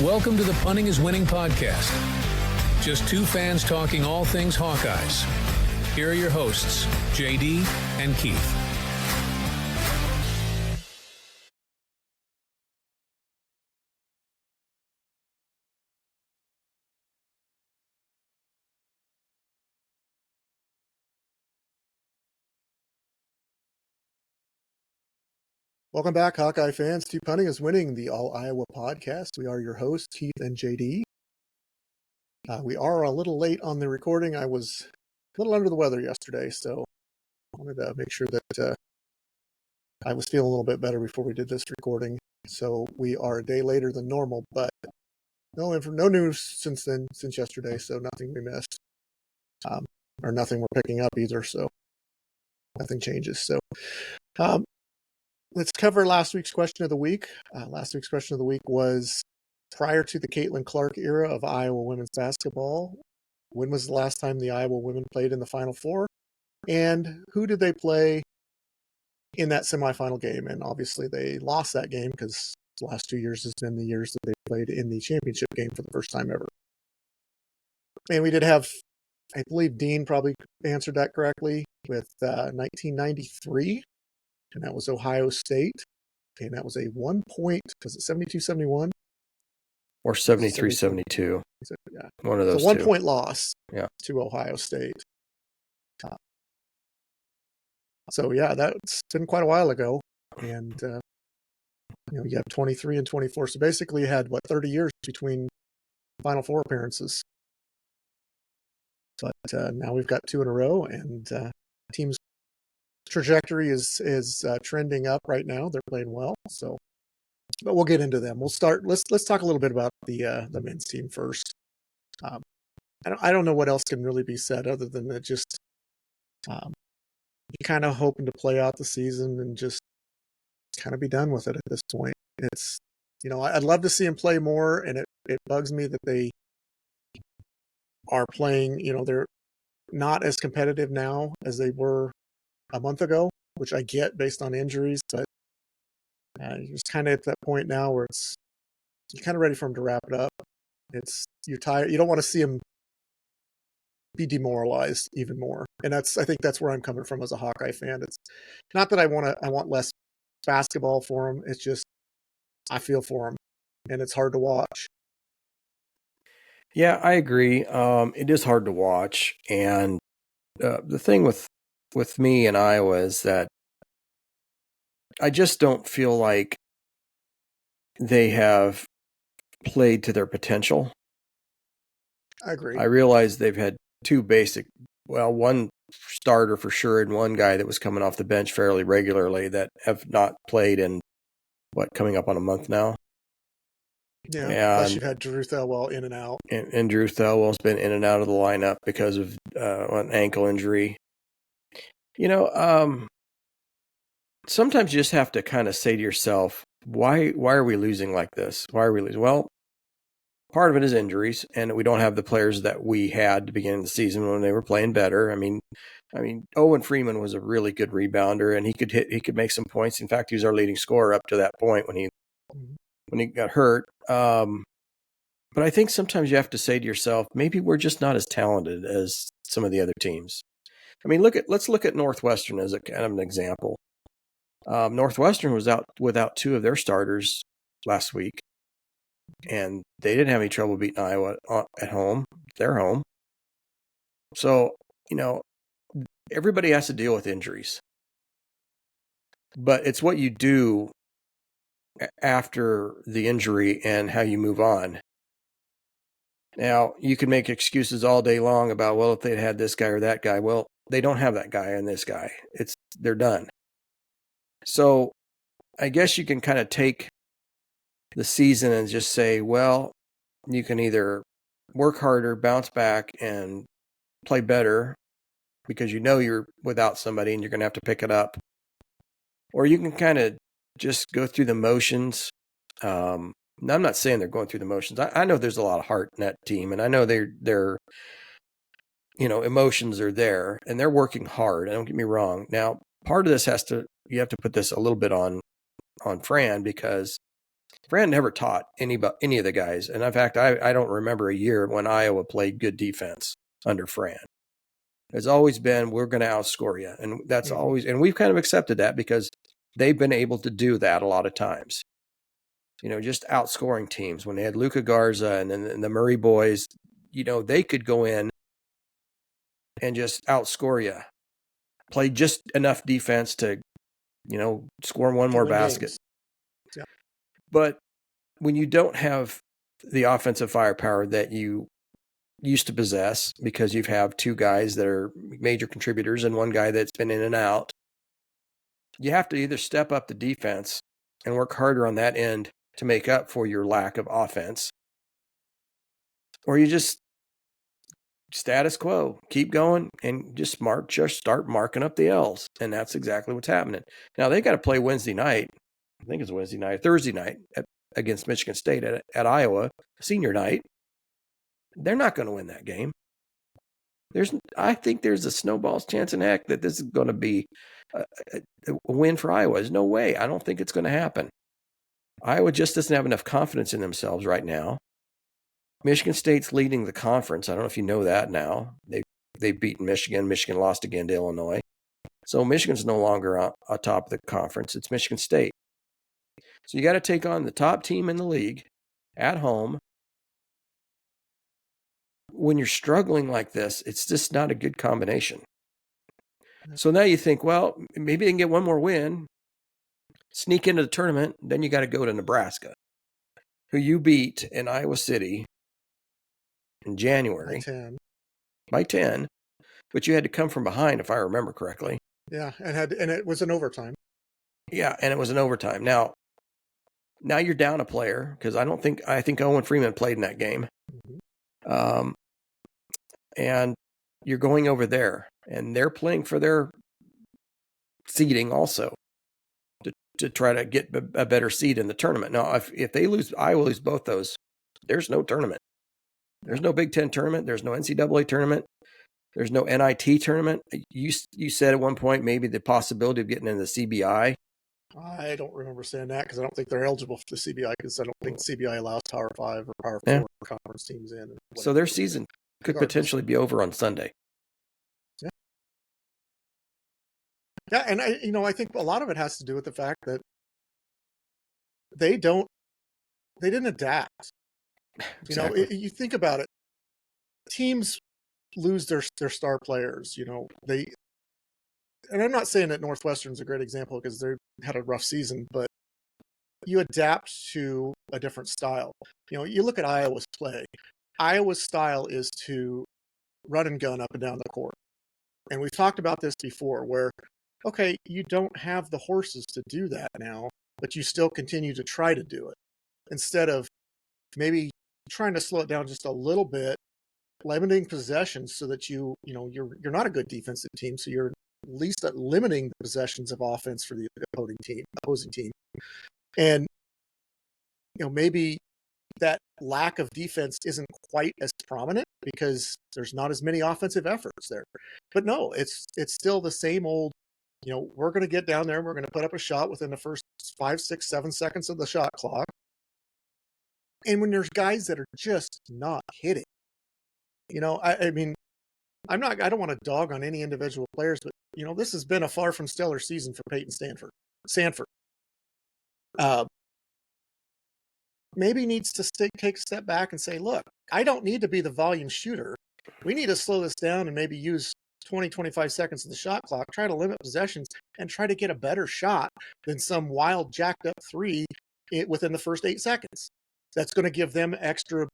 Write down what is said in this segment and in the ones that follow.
Welcome to the Punting is Winning podcast. Just two fans talking all things Hawkeyes. Here are your hosts, JD and Keith. Welcome back, Hawkeye fans, to Punting is Winning, the All-Iowa podcast. We are your hosts, Keith and JD. We are a little late on the recording. I was a little under the weather yesterday, so I wanted to make sure that I was feeling a little bit better before we did this recording. So we are a day later than normal, but no news since yesterday, so nothing we missed. Or nothing we're picking up either, so nothing changes. So let's cover last week's question of the week. Last week's question of the week was, prior to the Caitlin Clark era of Iowa women's basketball, when was the last time the Iowa women played in the Final Four? And who did they play in that semifinal game? And obviously they lost that game because the last 2 years has been the years that they played in the championship game for the first time ever. And we did have, I believe Dean probably answered that correctly, with 1993. And that was Ohio State. And that was a 1 point, was it 72-71? Or 73-72. Yeah. One of those two. 1 two. point loss to Ohio State. So, yeah, that's been quite a while ago. And, you have 23 and 24. So basically you had, 30 years between Final Four appearances. But now we've got two in a row, and team's trajectory is trending up right now. They're playing well, so. But we'll get into them. We'll start. Let's talk a little bit about the men's team first. I don't know what else can really be said other than that. Just you're kind of hoping to play out the season and just kind of be done with it at this point. It's I'd love to see them play more, and it bugs me that they are playing. They're not as competitive now as they were a month ago, which I get based on injuries, but you're just kind of at that point now where you're kind of ready for them to wrap it up. You're tired. You don't want to see them be demoralized even more. And I think that's where I'm coming from as a Hawkeye fan. It's not that I want less basketball for them. It's just, I feel for them, and it's hard to watch. Yeah, I agree. It is hard to watch. And the thing with me in Iowa is that I just don't feel like they have played to their potential. I agree. I realize they've had one starter for sure and one guy that was coming off the bench fairly regularly that have not played in, coming up on a month now. Yeah, plus you've had Drew Thelwell in and out. And Drew Thelwell's been in and out of the lineup because of an ankle injury. Sometimes you just have to kind of say to yourself, why are we losing like this? Why are we losing? Well, part of it is injuries, and we don't have the players that we had at the beginning of the season when they were playing better. I mean, Owen Freeman was a really good rebounder, and he could make some points. In fact, he was our leading scorer up to that point when he got hurt. But I think sometimes you have to say to yourself, maybe we're just not as talented as some of the other teams. I mean, let's look at Northwestern as a kind of an example. Northwestern was out without two of their starters last week, and they didn't have any trouble beating Iowa at home. They're home. So, everybody has to deal with injuries. But it's what you do after the injury and how you move on. Now, you can make excuses all day long about, if they'd had this guy or that guy. Well, they don't have that guy and this guy. They're done. So I guess you can kind of take the season and just say, you can either work harder, bounce back, and play better because you're without somebody and you're going to have to pick it up. Or you can kind of just go through the motions. I'm not saying they're going through the motions. I know there's a lot of heart in that team, and I know they're emotions are there, and they're working hard. Don't get me wrong. Now, part of this you have to put this a little bit on Fran, because Fran never taught any of the guys. And in fact, I don't remember a year when Iowa played good defense under Fran. It's always been, we're going to outscore you. And that's always, and we've kind of accepted that because they've been able to do that a lot of times. Just outscoring teams. When they had Luca Garza and then the Murray boys, they could go in and just outscore you. Play just enough defense to, score one more basket. Yeah. But when you don't have the offensive firepower that you used to possess because you have two guys that are major contributors and one guy that's been in and out, you have to either step up the defense and work harder on that end to make up for your lack of offense, or you just status quo, keep going and just start marking up the L's. And that's exactly what's happening. Now they got to play Wednesday night. I think it's Thursday night against Michigan State at Iowa, senior night. They're not going to win that game. I think there's a snowball's chance in heck that this is going to be a win for Iowa. There's no way. I don't think it's going to happen. Iowa just doesn't have enough confidence in themselves right now. Michigan State's leading the conference. I don't know if you know that now. They've beaten Michigan. Michigan lost again to Illinois. So Michigan's no longer on top of the conference. It's Michigan State. So you got to take on the top team in the league at home. When you're struggling like this, it's just not a good combination. So now you think, well, maybe they can get one more win, sneak into the tournament, then you got to go to Nebraska, who you beat in Iowa City in January by 10, but you had to come from behind, if I remember correctly. Yeah, and it was an overtime. Yeah, and it was an overtime. Now you're down a player because I think Owen Freeman played in that game. Mm-hmm. And you're going over there, and they're playing for their seeding also to try to get a better seed in the tournament. Now, if they lose, Iowa lose both those, there's no tournament. There's no Big Ten tournament. There's no NCAA tournament. There's no NIT tournament. You said at one point maybe the possibility of getting in the CBI. I don't remember saying that because I don't think they're eligible for the CBI because I don't think CBI allows Power 5 or Power 4 conference teams in. So their season could potentially be over on Sunday. Yeah. Yeah, and I think a lot of it has to do with the fact that they didn't adapt. Exactly. You think about it. Teams lose their star players. And I'm not saying that Northwestern's a great example because they had a rough season, but you adapt to a different style. You look at Iowa's play. Iowa's style is to run and gun up and down the court. And we've talked about this before where, okay, you don't have the horses to do that now, but you still continue to try to do it instead of maybe trying to slow it down just a little bit, limiting possessions so that you're not a good defensive team. So you're at least limiting the possessions of offense for the opposing team. And, maybe that lack of defense isn't quite as prominent because there's not as many offensive efforts there. But no, it's still the same old, we're going to get down there. We're going to put up a shot within the first 5, 6, 7 seconds of the shot clock. And when there's guys that are just not hitting, I mean, I don't want to dog on any individual players, but this has been a far from stellar season for Peyton Sanford. Maybe needs to take a step back and say, look, I don't need to be the volume shooter. We need to slow this down and maybe use 20, 25 seconds of the shot clock, try to limit possessions, and try to get a better shot than some wild jacked up three within the first 8 seconds. That's going to give them extra,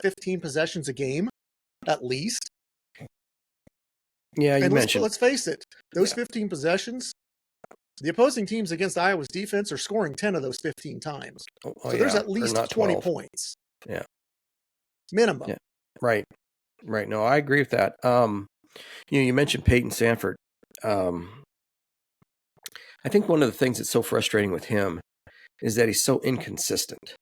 15 possessions a game, at least. Yeah, you mentioned. Let's face it, those 15 possessions, the opposing teams against Iowa's defense are scoring 10 of those 15 times. So there's at least 20 points. Yeah. Minimum. Yeah. Right. No, I agree with that. You mentioned Peyton Sanford. I think one of the things that's so frustrating with him is that he's so inconsistent.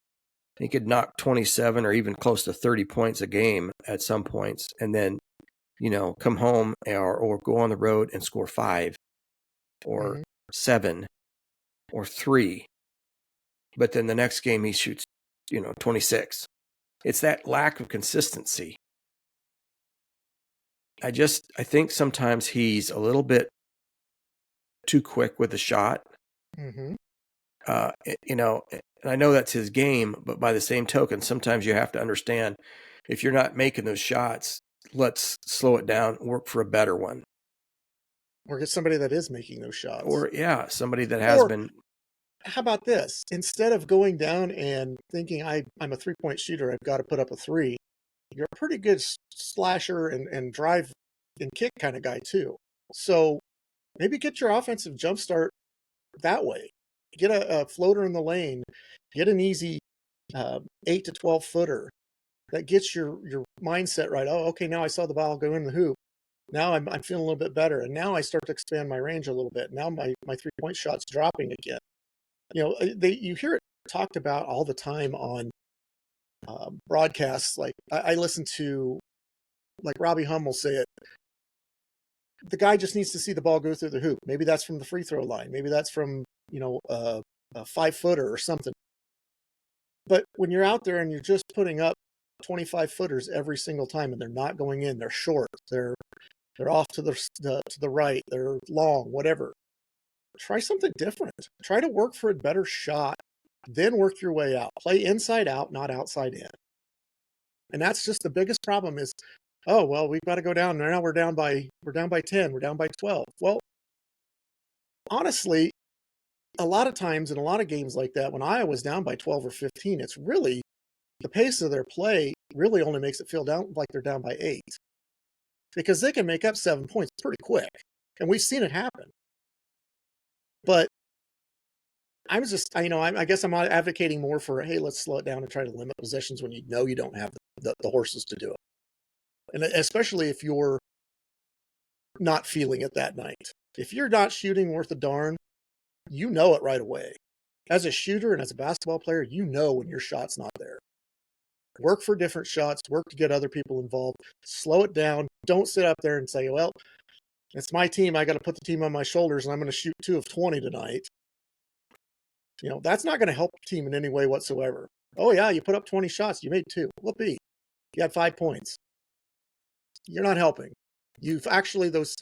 He could knock 27 or even close to 30 points a game at some points, and then, come home or go on the road and score 5 or 7 or 3. but then the next game he shoots, 26. It's that lack of consistency. I think sometimes he's a little bit too quick with the shot. Mm-hmm. And I know that's his game, but by the same token, sometimes you have to understand if you're not making those shots, let's slow it down, work for a better one. Or get somebody that is making those shots. Or, somebody that has been. How about this? Instead of going down and thinking I'm a 3-point shooter, I've got to put up a 3, you're a pretty good slasher and drive and kick kind of guy too. So maybe get your offensive jumpstart that way. Get a floater in the lane. Get an easy 8 to 12 footer that gets your mindset right. Oh, okay, now I saw the ball go in the hoop. Now I'm feeling a little bit better, and now I start to expand my range a little bit. Now my 3-point shot's dropping again. You hear it talked about all the time on broadcasts. Like I listen to, like Robbie Hummel say it. The guy just needs to see the ball go through the hoop. Maybe that's from the free throw line. Maybe that's from a 5-footer or something. But when you're out there and you're just putting up 25 footers every single time, and they're not going in, they're short, they're off to the right, they're long, whatever. Try something different. Try to work for a better shot, then work your way out. Play inside out, not outside in. And that's just the biggest problem is, oh, well, we've got to go down. Now we're down by 10, we're down by 12. Well, honestly, a lot of times in a lot of games like that, when Iowa's down by 12 or 15, it's really the pace of their play really only makes it feel down like they're down by 8. Because they can make up 7 points pretty quick. And we've seen it happen. But I guess I'm advocating more for, hey, let's slow it down and try to limit possessions when you know you don't have the horses to do it. And especially if you're not feeling it that night. If you're not shooting worth a darn, you know it right away. As a shooter and as a basketball player, you know when your shot's not there. Work for different shots, work to get other people involved, slow it down. Don't sit up there and say, well, it's my team. I got to put the team on my shoulders and I'm going to shoot 2 of 20 tonight. That's not going to help the team in any way whatsoever. Oh yeah, you put up 20 shots, you made 2. Whoopee. You had 5 points. You're not helping. You've actually, those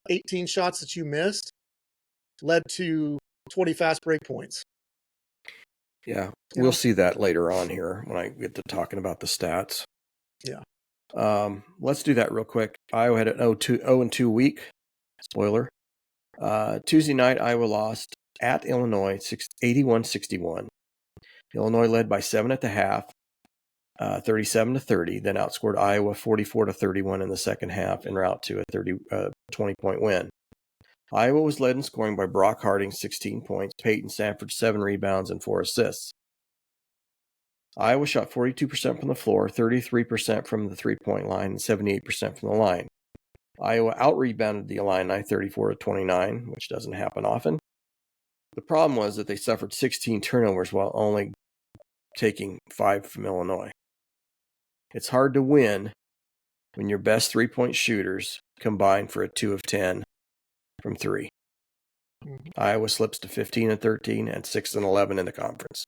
18 shots that you missed led to 20 fast break points. Yeah, we'll see that later on here when I get to talking about the stats. Yeah. Let's do that real quick. Iowa had an 0-2 week. Spoiler. Tuesday night, Iowa lost at Illinois 81-61. Illinois led by 7 at the half, 37-30, then outscored Iowa 44-31 in the second half en route to a 20-point win. Iowa was led in scoring by Brock Harding, 16 points, Peyton Sanford, 7 rebounds, and 4 assists. Iowa shot 42% from the floor, 33% from the three-point line, and 78% from the line. Iowa out-rebounded the Illini 34-29, which doesn't happen often. The problem was that they suffered 16 turnovers while only taking 5 from Illinois. It's hard to win when your best three-point shooters combine for a 2 of 10 from 3. Mm-hmm. Iowa slips to 15-13 and 6-11 in the conference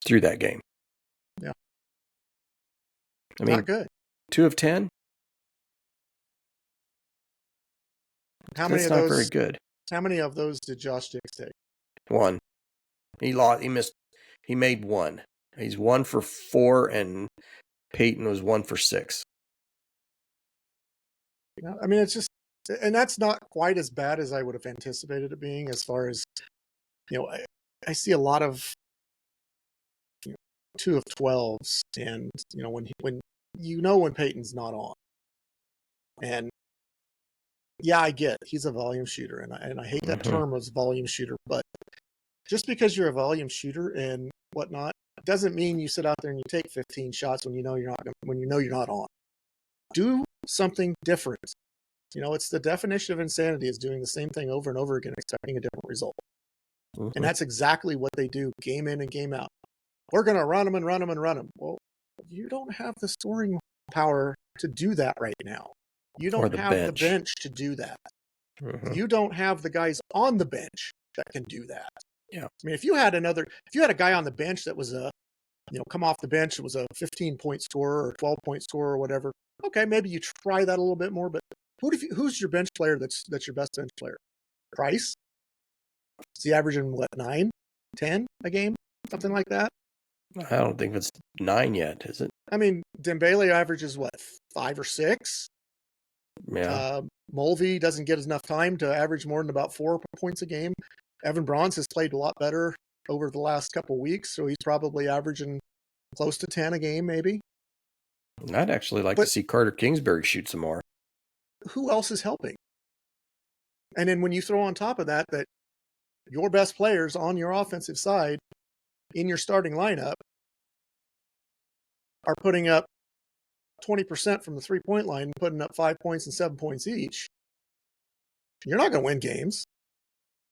through that game. Yeah. I mean, not good. 2 of 10? How many That's of not those? very good. How many of those did Josh Dix take? 1. He missed. He made 1. He's 1 for 4, and Peyton was 1 for 6. I mean, it's just, and that's not quite as bad as I would have anticipated it being. As far as I see a lot of 2 of 12s, and when Peyton's not on, and yeah, I get he's a volume shooter, and I hate that term as volume shooter, but just because you're a volume shooter and whatnot doesn't mean you sit out there and you take 15 shots when you know you're not on. Do something different. It's the definition of insanity is doing the same thing over and over again, expecting a different result. Mm-hmm. And that's exactly what they do game in and game out. We're going to run them and run them and run them. Well, you don't have the scoring power to do that right now. You don't have the bench to do that. Mm-hmm. You don't have the guys on the bench that can do that. Yeah. I mean, if you had a guy on the bench that was come off the bench, it was a 15-point scorer or 12-point scorer or whatever. Okay, maybe you try that a little bit more, but who's your bench player that's your best bench player? Price? Is he averaging what, 9, 10 a game? Something like that? I don't think it's 9 yet, is it? I mean, Dembele averages what, 5 or 6? Yeah. Mulvey doesn't get enough time to average more than about 4 points a game. Evan Bronze has played a lot better over the last couple of weeks, so he's probably averaging close to 10 a game, maybe. I'd actually like to see Carter Kingsbury shoot some more. Who else is helping? And then when you throw on top of that your best players on your offensive side in your starting lineup are putting up 20% from the 3-point line, putting up 5 points and 7 points each, you're not going to win games.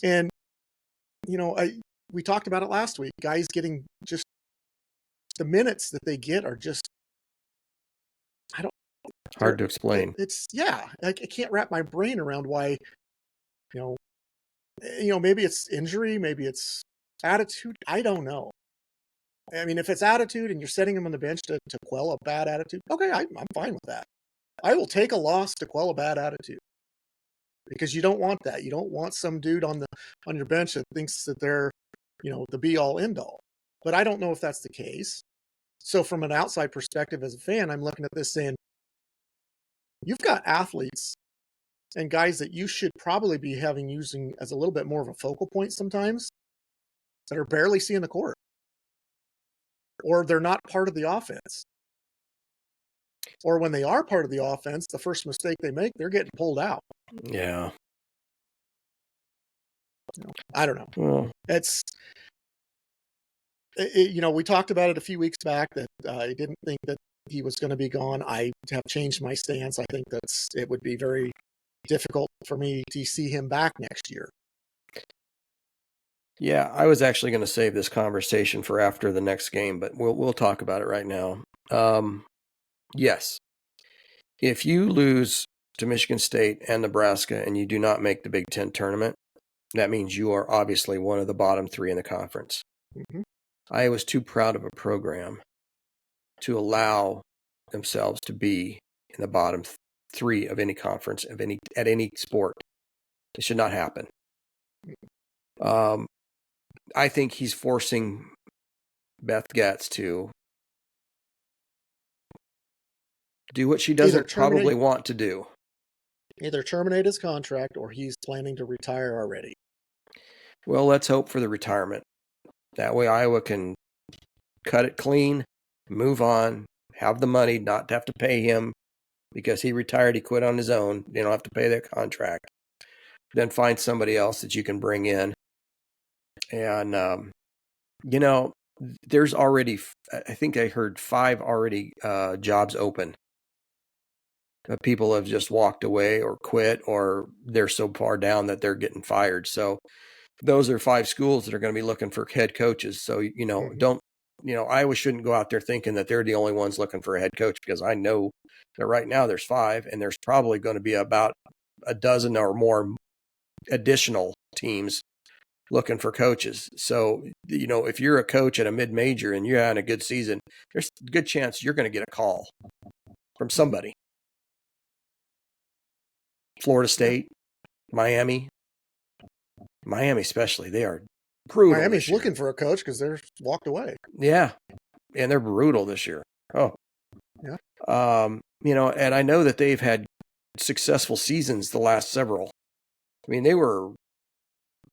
And, we talked about it last week. Guys getting just the minutes that they get are just, hard to explain. I can't wrap my brain around why, maybe it's injury, maybe it's attitude. I don't know. I mean, if it's attitude and you're setting them on the bench to quell a bad attitude, okay, I'm fine with that. I will take a loss to quell a bad attitude because you don't want that. You don't want some dude on your bench that thinks that they're, the be all end all. But I don't know if that's the case. So from an outside perspective as a fan, I'm looking at this saying, you've got athletes and guys that you should probably be using as a little bit more of a focal point sometimes that are barely seeing the court. Or they're not part of the offense. Or when they are part of the offense, the first mistake they make, they're getting pulled out. Yeah. I don't know. Well, we talked about it a few weeks back that I didn't think that he was going to be gone. I have changed my stance. I think it would be very difficult for me to see him back next year. Yeah, I was actually going to save this conversation for after the next game, but we'll talk about it right now. Yes, if you lose to Michigan State and Nebraska and you do not make the Big Ten tournament, that means you are obviously one of the bottom 3 in the conference. Mm-hmm. Iowa's too proud of a program to allow themselves to be in the bottom 3 of any conference at any sport. It should not happen. I think he's forcing Beth Getz to do what she doesn't probably want to do. Either terminate his contract or he's planning to retire already. Well, let's hope for the retirement. That way Iowa can cut it clean, move on, have the money, not to have to pay him because he retired, he quit on his own. You don't have to pay that contract. Then find somebody else that you can bring in. And, there's already, I think I heard 5 already jobs open. People have just walked away or quit, or they're so far down that they're getting fired. So those are 5 schools that are going to be looking for head coaches. So, Iowa shouldn't go out there thinking that they're the only ones looking for a head coach, because I know that right now there's 5 and there's probably going to be about a dozen or more additional teams looking for coaches. So, if you're a coach at a mid-major and you're having a good season, there's a good chance you're going to get a call from somebody. Florida State, Miami especially, they are brutal. Miami's looking for a coach because they're walked away. Yeah, and they're brutal this year. Oh, yeah. And I know that they've had successful seasons the last several. I mean, they were,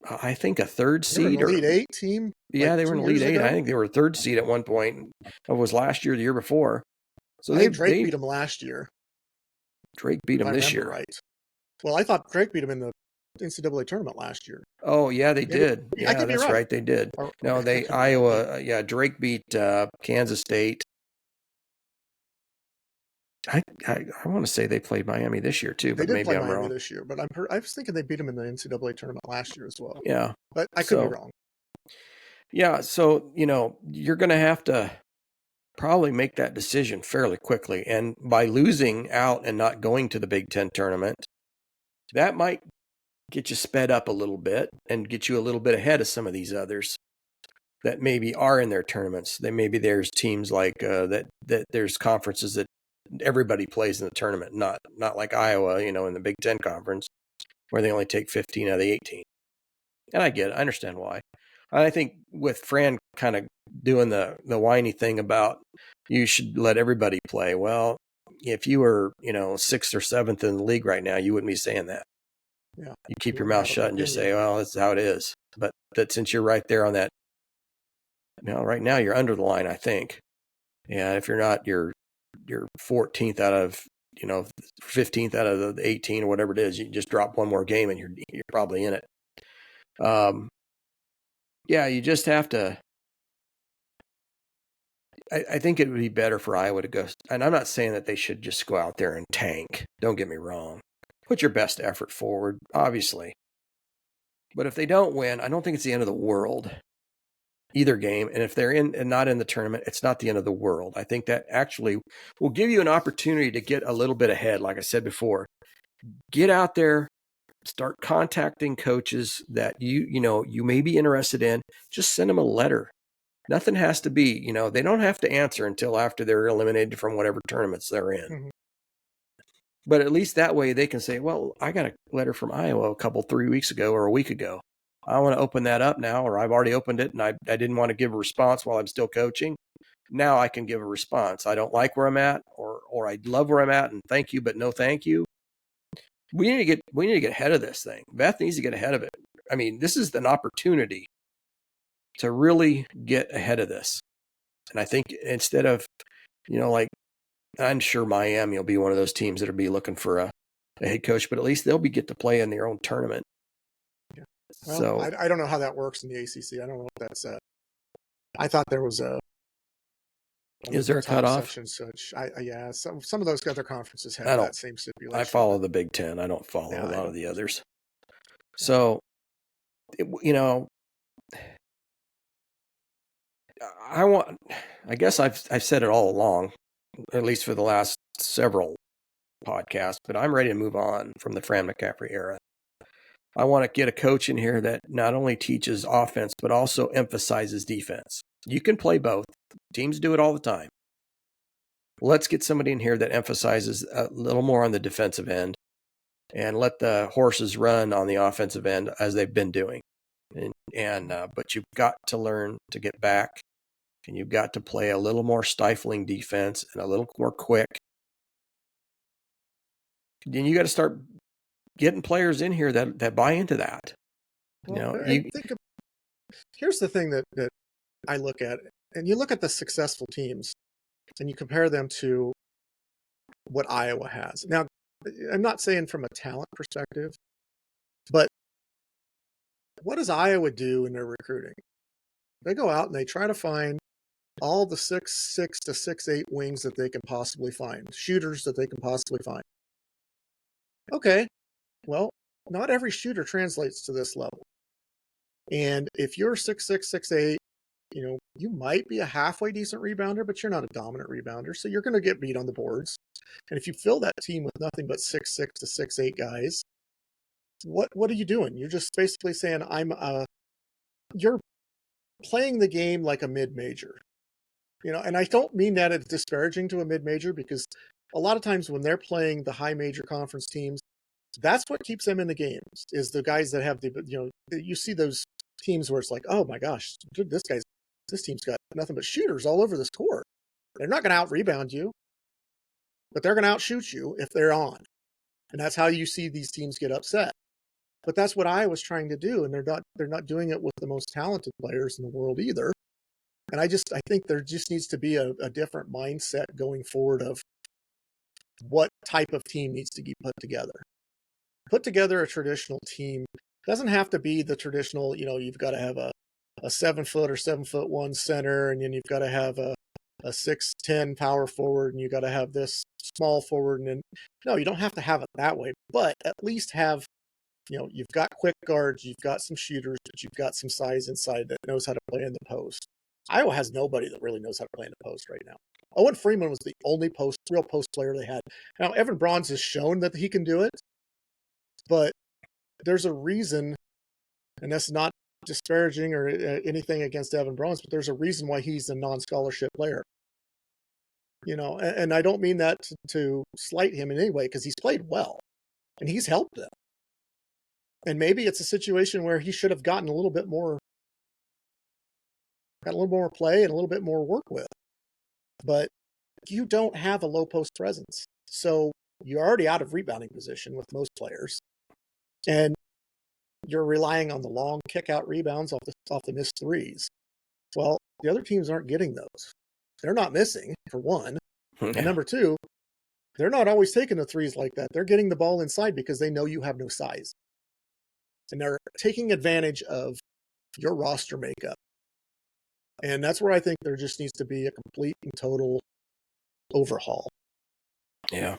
I think, a 3rd seed. Elite 8 team? Yeah, they were an Elite 8. Ago? I think they were a 3rd seed at one point. It was last year, the year before. So Drake beat them last year. Drake beat them this year. Right. Well, I thought Drake beat them in the NCAA tournament last year. Oh, yeah, they did. Yeah, that's right. They did. No, Iowa, Drake beat Kansas State. I want to say they played Miami this year too, but maybe I'm wrong. This year, but I was thinking they beat them in the NCAA tournament last year as well. Yeah, but I could be wrong. Yeah, so you're going to have to probably make that decision fairly quickly, and by losing out and not going to the Big Ten tournament, that might get you sped up a little bit and get you a little bit ahead of some of these others that maybe are in their tournaments. Maybe there's teams like that there's conferences that everybody plays in the tournament, not like Iowa, in the Big Ten conference where they only take 15 out of the 18. And I get it. I understand why. I think with Fran kind of doing the whiny thing about you should let everybody play. Well, if you were, 6th or 7th in the league right now, you wouldn't be saying that. Yeah. You keep your mouth shut and just say, well, that's how it is. But that since you're right there on that, right now you're under the line, I think. Yeah, if you're not, you're 14th out of, 15th out of the 18 or whatever it is. You just drop one more game and you're probably in it. Yeah, you just have to. I think it would be better for Iowa to go, and I'm not saying that they should just go out there and tank. Don't get me wrong. Put your best effort forward, obviously. But if they don't win, I don't think it's the end of the world, either game. And if they're in and not in the tournament, it's not the end of the world. I think that actually will give you an opportunity to get a little bit ahead, like I said before. Get out there, start contacting coaches that you may be interested in. Just send them a letter. Nothing has to be, they don't have to answer until after they're eliminated from whatever tournaments they're in. Mm-hmm. But at least that way they can say, well, I got a letter from Iowa 3 weeks ago or a week ago. I want to open that up now, or I've already opened it and I didn't want to give a response while I'm still coaching. Now I can give a response. I don't like where I'm at, or I love where I'm at and thank you, but no thank you. We need to get ahead of this thing. Beth needs to get ahead of it. I mean, this is an opportunity to really get ahead of this. And I think instead of, like, I'm sure Miami will be one of those teams that'll be looking for a head coach, but at least they'll get to play in their own tournament. Yeah. Well, so I don't know how that works in the ACC. I don't know if that's I thought there was is there a cutoff? Such. Yeah, some of those other conferences have that same stipulation. I follow the Big Ten. I don't follow a lot of the others. So, I guess I've said it all along, at least for the last several podcasts, but I'm ready to move on from the Fran McCaffrey era. I want to get a coach in here that not only teaches offense, but also emphasizes defense. You can play both. Teams do it all the time. Let's get somebody in here that emphasizes a little more on the defensive end and let the horses run on the offensive end as they've been doing. But you've got to learn to get back, and you've got to play a little more stifling defense and a little more quick. Then you got to start getting players in here that buy into that. Well, here's the thing that I look at, and you look at the successful teams and you compare them to what Iowa has. Now, I'm not saying from a talent perspective, but what does Iowa do in their recruiting? They go out and they try to find all the 6'6" to 6'8" wings that they can possibly find, shooters that they can possibly find. Okay, well, not every shooter translates to this level. And if you're 6'6", 6'8", you might be a halfway decent rebounder, but you're not a dominant rebounder, so you're going to get beat on the boards. And if you fill that team with nothing but 6'6" to 6'8" guys, what are you doing? You're just basically saying you're playing the game like a mid-major. And I don't mean that as disparaging to a mid-major, because a lot of times when they're playing the high major conference teams, that's what keeps them in the games, is the guys that have you see those teams where it's like, oh my gosh, this team's got nothing but shooters all over this court. They're not going to out-rebound you, but they're going to outshoot you if they're on. And that's how you see these teams get upset. But that's what Iowa's trying to do, and they're not doing it with the most talented players in the world either. And I think there just needs to be a different mindset going forward of what type of team needs to be put together. Put together a traditional team. It doesn't have to be the traditional, you've got to have a 7-foot or 7'1" center, and then you've got to have a 6'10" power forward, and you've got to have this small forward. And then, no, you don't have to have it that way, but at least have, you've got quick guards, you've got some shooters, but you've got some size inside that knows how to play in the post. Iowa has nobody that really knows how to play in the post right now. Owen Freeman was the only real post player they had. Now, Evan Bronze has shown that he can do it, but there's a reason, and that's not disparaging or anything against Evan Bruns, but there's a reason why he's a non-scholarship player. And I don't mean that to slight him in any way, because he's played well and he's helped them. And maybe it's a situation where he should have got a little more play and a little bit more work with. But you don't have a low post presence. So you're already out of rebounding position with most players. And you're relying on the long kick out rebounds off the missed threes. Well, the other teams aren't getting those. They're not missing, for one. And number two, they're not always taking the threes like that. They're getting the ball inside because they know you have no size. And they're taking advantage of your roster makeup. And that's where I think there just needs to be a complete and total overhaul. Yeah.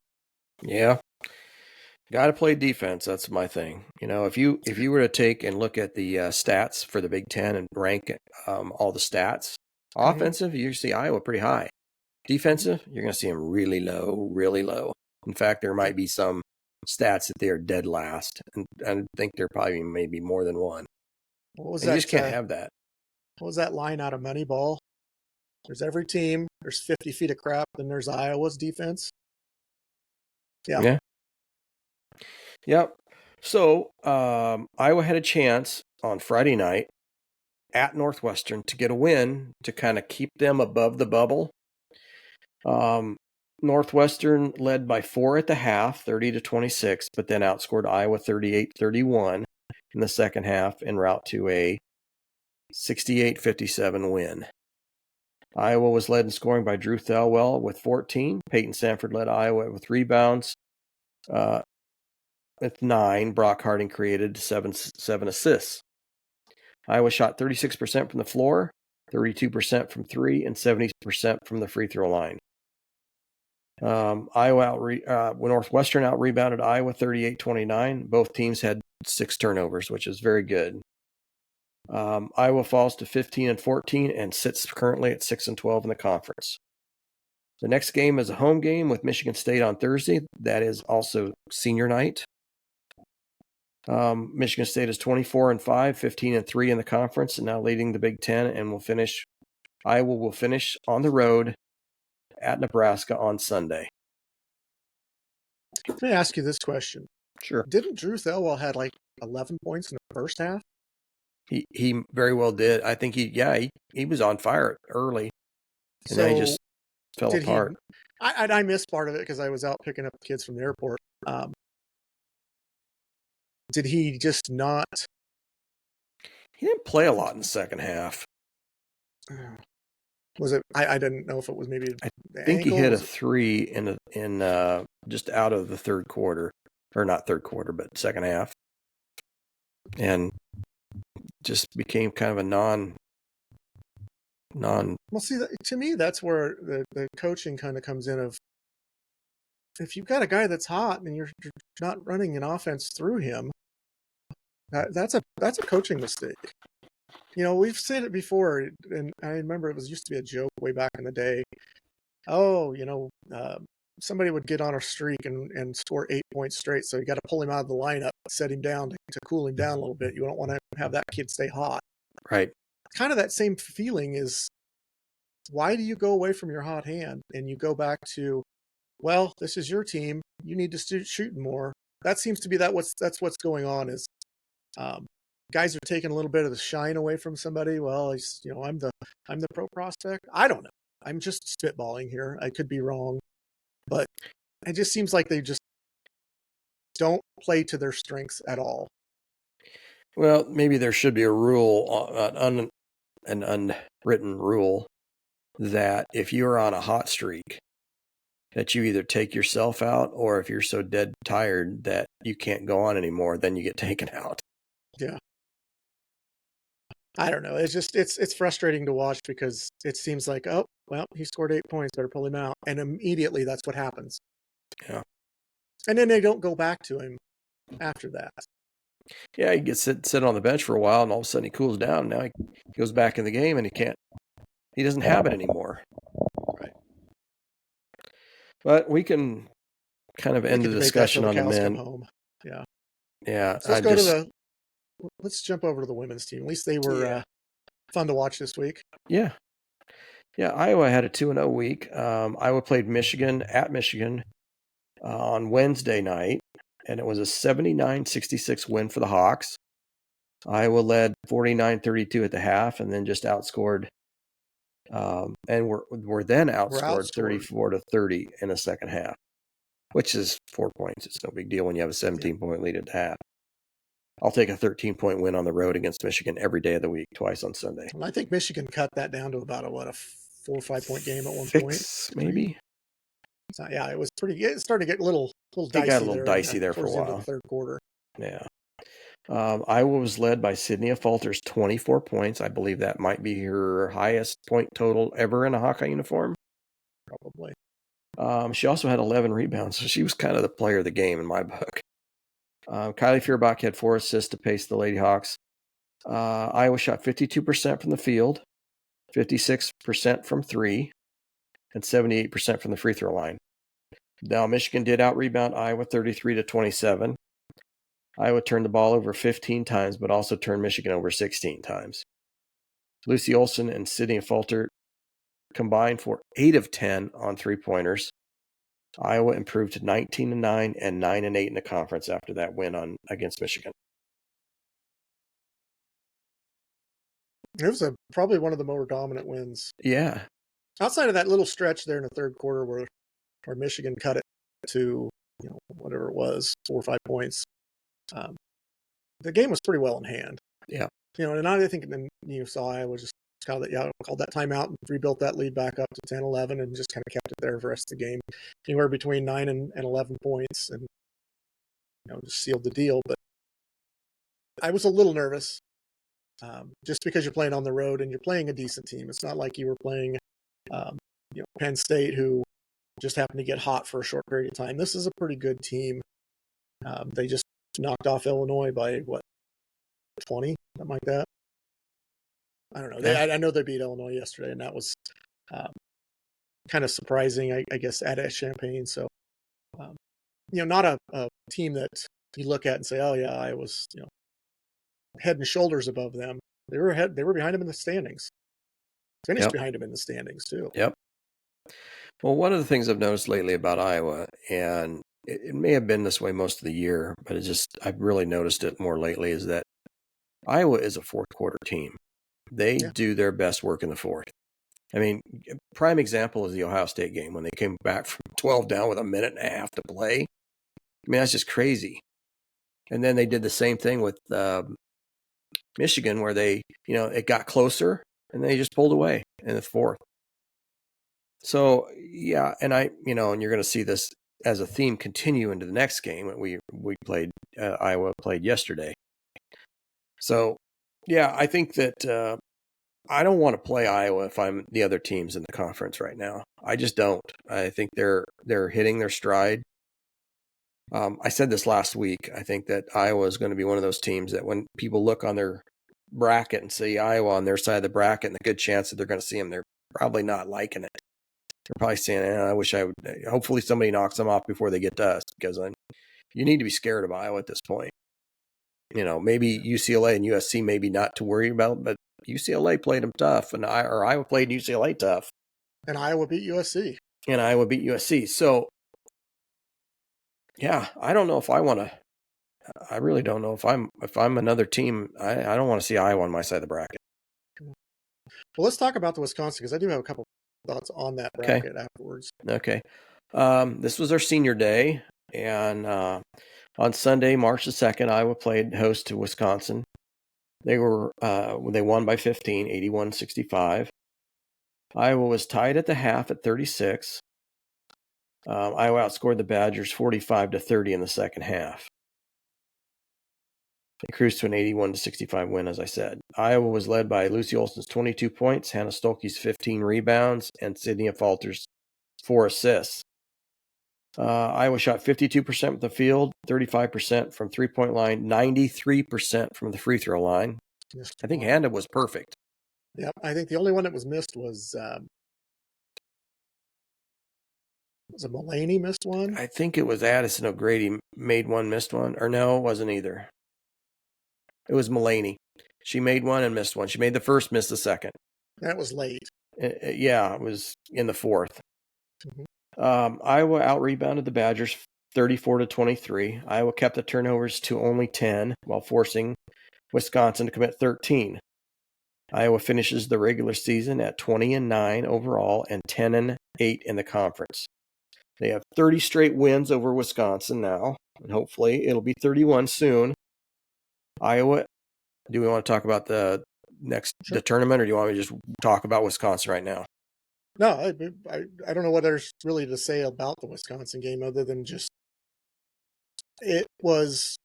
Got to play defense. That's my thing. If you were to take and look at the stats for the Big Ten and rank all the stats, offensive, you see Iowa pretty high. Defensive, you're going to see them really low, really low. In fact, there might be some stats that they are dead last, and I think they're probably maybe more than one. What was and that? You just can't have that. What was that line out of Moneyball? There's every team. There's 50 feet of crap. Then there's Iowa's defense. Yeah. Yep. So Iowa had a chance on Friday night at Northwestern to get a win to kind of keep them above the bubble. Northwestern led by 4 at the half, 30-26, but then outscored Iowa 38-31 in the second half en route to a 68-57 win. Iowa was led in scoring by Drew Thelwell with 14. Peyton Sanford led Iowa with rebounds with 9. Brock Harding created 7 assists. Iowa shot 36% from the floor, 32% from 3, and 70% from the free throw line. Northwestern out-rebounded Iowa 38-29. Both teams had 6 turnovers, which is very good. Iowa falls to 15-14 and sits currently at 6-12 in the conference. The next game is a home game with Michigan State on Thursday. That is also senior night. Michigan State is 24-5, 15-3 in the conference, and now leading the Big Ten, and Iowa will finish on the road at Nebraska on Sunday. Let me ask you this question. Sure. Didn't Drew Thelwell had like 11 points in the first half? He very well did. I think he was on fire early, and then he just fell apart. I missed part of it because I was out picking up kids from the airport. Did he just not? He didn't play a lot in the second half. Was it? I didn't know if it was maybe. I think he hit a 3 in just out of the third quarter, or not third quarter, but second half, and just became kind of a non. Well, see, to me, that's where the coaching kind of comes in. Of if you've got a guy that's hot and you're not running an offense through him, that's a coaching mistake. We've said it before, and I remember it used to be a joke way back in the day. Oh, somebody would get on a streak and score 8 points straight, so you got to pull him out of the lineup, set him down to cool him down a little bit. You don't want to have that kid stay hot. Right. Kind of that same feeling is, why do you go away from your hot hand and you go back to, well, this is your team, you need to shoot more. That seems to be that's what's going on is guys are taking a little bit of the shine away from somebody. Well, I'm the pro prospect. I don't know. I'm just spitballing here. I could be wrong, but it just seems like they just don't play to their strengths at all. Well, maybe there should be a rule, an unwritten rule, that if you're on a hot streak, that you either take yourself out, or if you're so dead tired that you can't go on anymore, then you get taken out. Yeah. I don't know. It's just, it's frustrating to watch because it seems like, oh, well, he scored 8 points, better pull him out. And immediately that's what happens. Yeah. And then they don't go back to him after that. Yeah, he gets sit on the bench for a while, and all of a sudden he cools down. Now he goes back in the game, and he doesn't have it anymore. Right. But we can kind of end the discussion on the men. Home. Yeah. Yeah, So let's jump over to the women's team. At least they were fun to watch this week. Yeah. Iowa had a 2-0 week. Iowa played Michigan at Michigan on Wednesday night, and it was a 79-66 win for the Hawks. Iowa led 49-32 at the half, and then just outscored, and were then outscored 34-30 in the second half, which is 4 points. It's no big deal when you have a 17-point lead at the half. I'll take a 13-point win on the road against Michigan every day of the week, twice on Sunday. Well, I think Michigan cut that down to about a 4 or 5 point game at one point. Maybe. So, yeah, it was pretty. It started to get a little dicey. It got a little dicey there for a while. The third quarter. Yeah. Iowa was led by Sydney Affolter's 24 points. I believe that might be her highest point total ever in a Hawkeye uniform. Probably. She also had 11 rebounds, so she was kind of the player of the game in my book. Kylie Feurbach had 4 assists to pace the Lady Hawks. Iowa shot 52% from the field, 56% from 3, and 78% from the free throw line. Now, Michigan did out-rebound Iowa 33-27. Iowa turned the ball over 15 times, but also turned Michigan over 16 times. Lucy Olsen and Sydney Affolter combined for 8 of 10 on three-pointers. Iowa improved to 19-9 and 9-8 in the conference after that win against Michigan. It was probably one of the more dominant wins. Yeah. Outside of that little stretch there in the third quarter where Michigan cut it to whatever it was, 4 or 5 points. The game was pretty well in hand. Yeah. And I think then you saw Iowa just called that timeout and rebuilt that lead back up to 10-11 and just kind of kept it there for the rest of the game. Anywhere between 9 and 11 points and just sealed the deal. But I was a little nervous just because you're playing on the road and you're playing a decent team. It's not like you were playing Penn State, who just happened to get hot for a short period of time. This is a pretty good team. They just knocked off Illinois by 20, something like that. I don't know. I know they beat Illinois yesterday, and that was kind of surprising, I guess, at Champaign. So, not a team that you look at and say, "Oh yeah, I was head and shoulders above them." They were behind them in the standings. Finished behind them in the standings too. Yep. Well, one of the things I've noticed lately about Iowa, and it may have been this way most of the year, but I've really noticed it more lately, is that Iowa is a fourth quarter team. They do their best work in the fourth. I mean, prime example is the Ohio State game when they came back from 12 down with a minute and a half to play. I mean, that's just crazy. And then they did the same thing with Michigan, where they, it got closer and they just pulled away in the fourth. So, yeah, and and you're going to see this as a theme continue into the next game that we played, Iowa played yesterday. So, yeah, I think that I don't want to play Iowa if I'm the other teams in the conference right now. I just don't. I think they're hitting their stride. I said this last week. I think that Iowa is going to be one of those teams that when people look on their bracket and see Iowa on their side of the bracket, and the good chance that they're going to see them, they're probably not liking it. They're probably saying, I wish I would. Hopefully somebody knocks them off before they get to us, because you need to be scared of Iowa at this point. Maybe UCLA and USC maybe not to worry about, but UCLA played them tough, and Iowa played UCLA tough. And Iowa beat USC. So, yeah, I don't know if I want to. I really don't know if I'm another team. I don't want to see Iowa on my side of the bracket. Well, let's talk about the Wisconsin, because I do have a couple thoughts on that bracket afterwards. Okay. This was our senior day, and on Sunday, March the 2nd, Iowa played host to Wisconsin. They won by 15, 81-65. Iowa was tied at the half at 36. Iowa outscored the Badgers 45-30 in the second half. They cruised to an 81-65 win, as I said. Iowa was led by Lucy Olsen's 22 points, Hannah Stolke's 15 rebounds, and Sydney Affolter's 4 assists. Iowa shot 52% from the field, 35% from three-point line, 93% from the free throw line. I think Hannah was perfect. Yeah, I think the only one that was missed was Was it Mulaney missed one? I think it was Addy O'Grady made one, missed one. Or no, it wasn't either. It was Mulaney. She made one and missed one. She made the first, missed the second. That was late. Yeah, it was in the fourth. Mm-hmm. Iowa out-rebounded the Badgers 34-23. Iowa kept the turnovers to only 10 while forcing Wisconsin to commit 13. Iowa finishes the regular season at 20-9 overall and 10-8 in the conference. They have 30 straight wins over Wisconsin now, and hopefully it'll be 31 soon. Iowa, do we want to talk about the tournament, or do you want me to just talk about Wisconsin right now? No, I don't know what there's really to say about the Wisconsin game other than just it was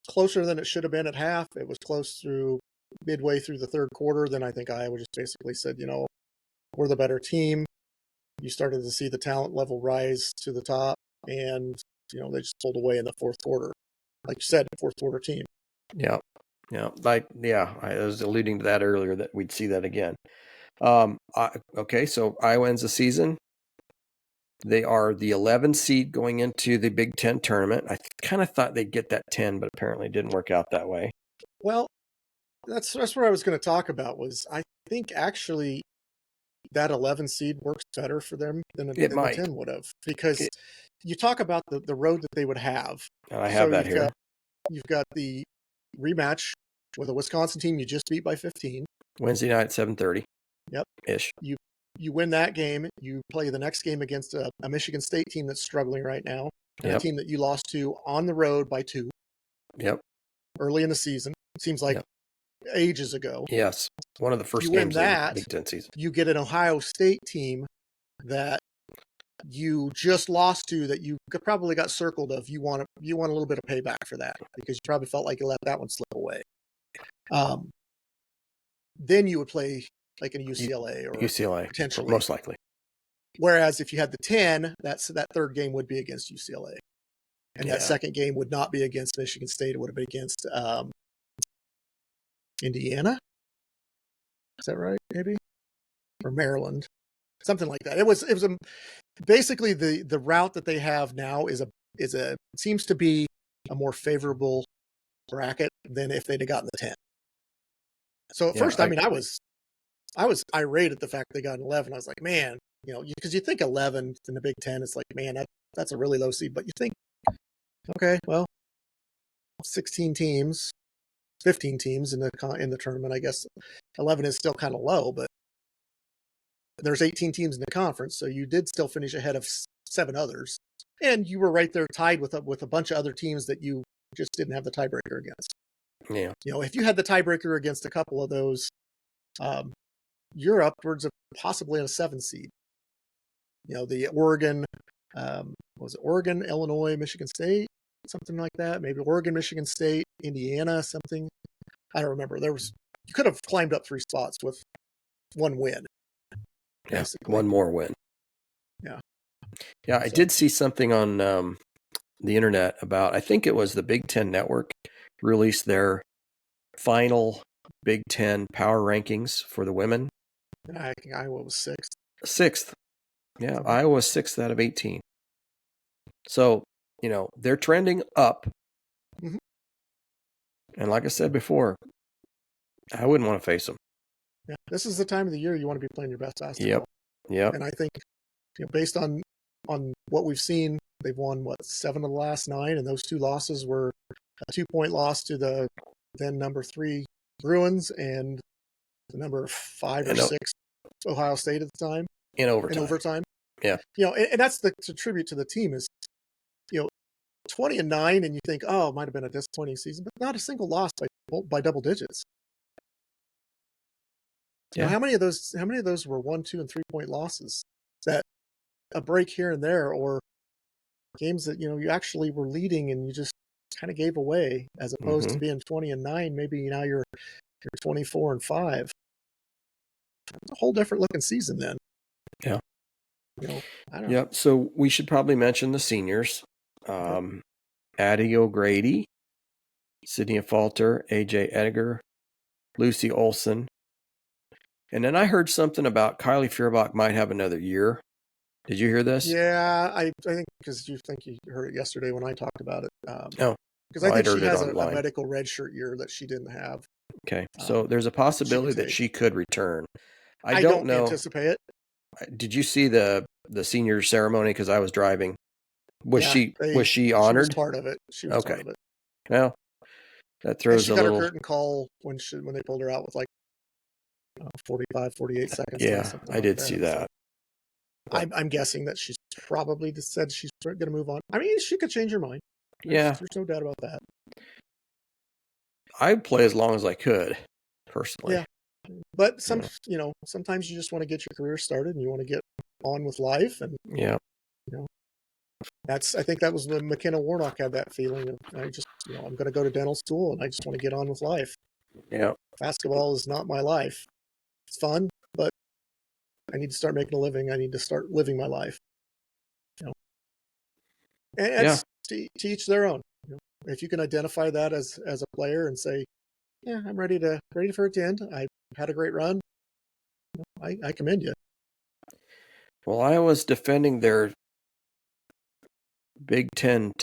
closer than it should have been at half. It was close through midway through the third quarter. Then I think Iowa just basically said, we're the better team. You started to see the talent level rise to the top, and they just pulled away in the fourth quarter. Like you said, fourth quarter team. Yeah. I was alluding to that earlier that we'd see that again. Okay, so Iowa ends the season. They are the 11 seed going into the Big Ten tournament. I kind of thought they'd get that 10, but apparently it didn't work out that way. Well, that's what I was going to talk about. Was I think actually that 11 seed works better for them than the 10 would have, because you talk about the road that they would have. And I have that here. You've got the rematch with a Wisconsin team you just beat by 15. Wednesday night at 7:30. Yep. Ish. You win that game. You play the next game against a Michigan State team that's struggling right now, and a team that you lost to on the road by 2. Yep. Early in the season. It seems like ages ago. Yes. One of the first games of the Big Ten season. You get an Ohio State team that you just lost to, that you probably got circled of. You want a little bit of payback for that, because you probably felt like you let that one slip away. Then you would play like in UCLA or potentially, most likely. Whereas if you had the 10, that third game would be against UCLA, and that second game would not be against Michigan State. It would have been against Indiana. Is that right? Maybe, or Maryland, something like that. It was basically the route that they have now seems to be a more favorable bracket than if they'd have gotten the 10. So at first, I was irate at the fact they got an 11. I was like, man, because you think 11 in the Big Ten, it's like, man, that's a really low seed. But you think, okay, well, 16 teams, 15 teams in the tournament. I guess 11 is still kind of low, but there's 18 teams in the conference, so you did still finish ahead of 7 others, and you were right there tied with a bunch of other teams that you just didn't have the tiebreaker against. Yeah, if you had the tiebreaker against a couple of those, you're upwards of possibly a 7 seed. The Oregon, was it Oregon, Illinois, Michigan State, something like that? Maybe Oregon, Michigan State, Indiana, something. I don't remember. You could have climbed up 3 spots with 1 win. Yeah, basically. 1 more win. Yeah. Yeah, I did see something on the internet about, I think it was the Big Ten Network released their final Big Ten power rankings for the women. I think Iowa was 6th. 6th. Yeah, Iowa was 6th out of 18. So, they're trending up. Mm-hmm. And like I said before, I wouldn't want to face them. Yeah, this is the time of the year you want to be playing your best basketball. Yep. And I think, based on what we've seen, they've won 7 of the last 9, and those 2 losses were a 2-point loss to the then number 3 Bruins and the number 5 or 6 Ohio State at the time. In overtime. Yeah. And that's the tribute to the team is, 20-9, and you think, oh, it might have been a disappointing season, but not a single loss by double digits. Yeah. How many of those were 1, 2, and 3-point losses? That a break here and there, or games that you actually were leading and you just kind of gave away, as opposed to being 20-9. Maybe now you're 24-5. It's a whole different looking season then. Yeah. I don't know. So we should probably mention the seniors. Addy O'Grady, Sydney Affolter, AJ Ediger, Lucy Olsen. And then I heard something about Kylie Feurbach might have another year Did you hear this? Yeah, I think because you heard it yesterday when I talked about it. No. Because Well, I think I'd she heard it has a online. medical redshirt year that she didn't have. Okay. So there's a possibility that she could return. I don't know. Anticipate it. Did you see the senior ceremony? Because I was driving. Was she honored? She was part of it. She was part of it. Well, that And throws she a got little. her curtain call when they pulled her out with like 45, 48 seconds. Yeah, I did see that. So I'm guessing that she's probably just said she's going to move on. I mean, she could change her mind. There's no doubt about that. I'd play as long as I could, personally. Yeah, but sometimes you just want to get your career started and you want to get on with life, and I think that was when McKenna Warnock had that feeling of I'm going to go to dental school and I just want to get on with life. Yeah, basketball is not my life. It's fun, but I need to start making a living. I need to start living my life. And to each their own. If you can identify that as a player and say, yeah, I'm ready for it to end. I've had a great run. I commend you. Well, Iowa's defending their Big Ten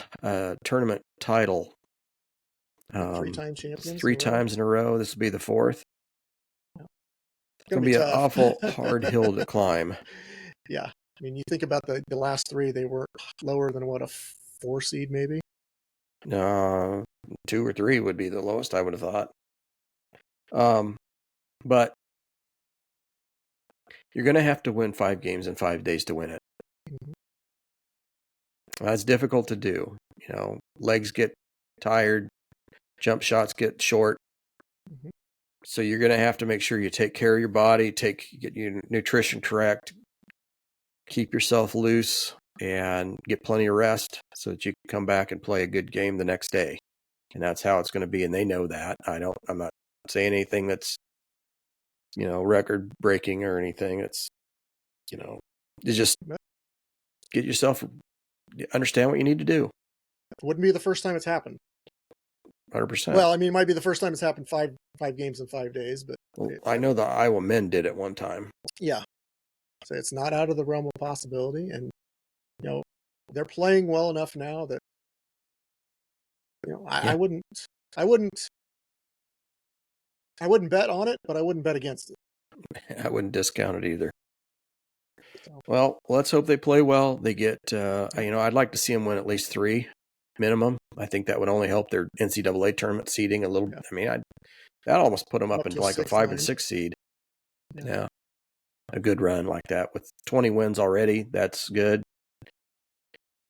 tournament title. 3-time champions. 3 times in a row. This will be the 4th. It's going to be an tough. awful hard hill to climb. Yeah. I mean, you think about the last 3, they were lower than a 4 seed maybe? 2 or 3 would be the lowest, I would have thought. But you're going to have to win 5 games in 5 days to win it. Mm-hmm. That's difficult to do. Legs get tired, jump shots get short. Mm-hmm. So you're going to have to make sure you take care of your body, get your nutrition correct, keep yourself loose, and get plenty of rest so that you can come back and play a good game the next day. And that's how it's going to be. And they know that. I'm not saying anything that's, record breaking or anything. It's, you just get yourself, understand what you need to do. It wouldn't be the first time it's happened. 100%. Well, I mean, it might be the first time it's happened 5 games in 5 days, but I know the Iowa men did it one time. Yeah. So it's not out of the realm of possibility. And, they're playing well enough now that, I wouldn't bet on it, but I wouldn't bet against it. I wouldn't discount it either. So. Well, let's hope they play well. They get, I'd like to see them win at least 3 minimum. I think that would only help their NCAA tournament seeding a little. Yeah. I mean, that almost put them up into like a 5 and 6 seed. Yeah. A good run like that with 20 wins already. That's good.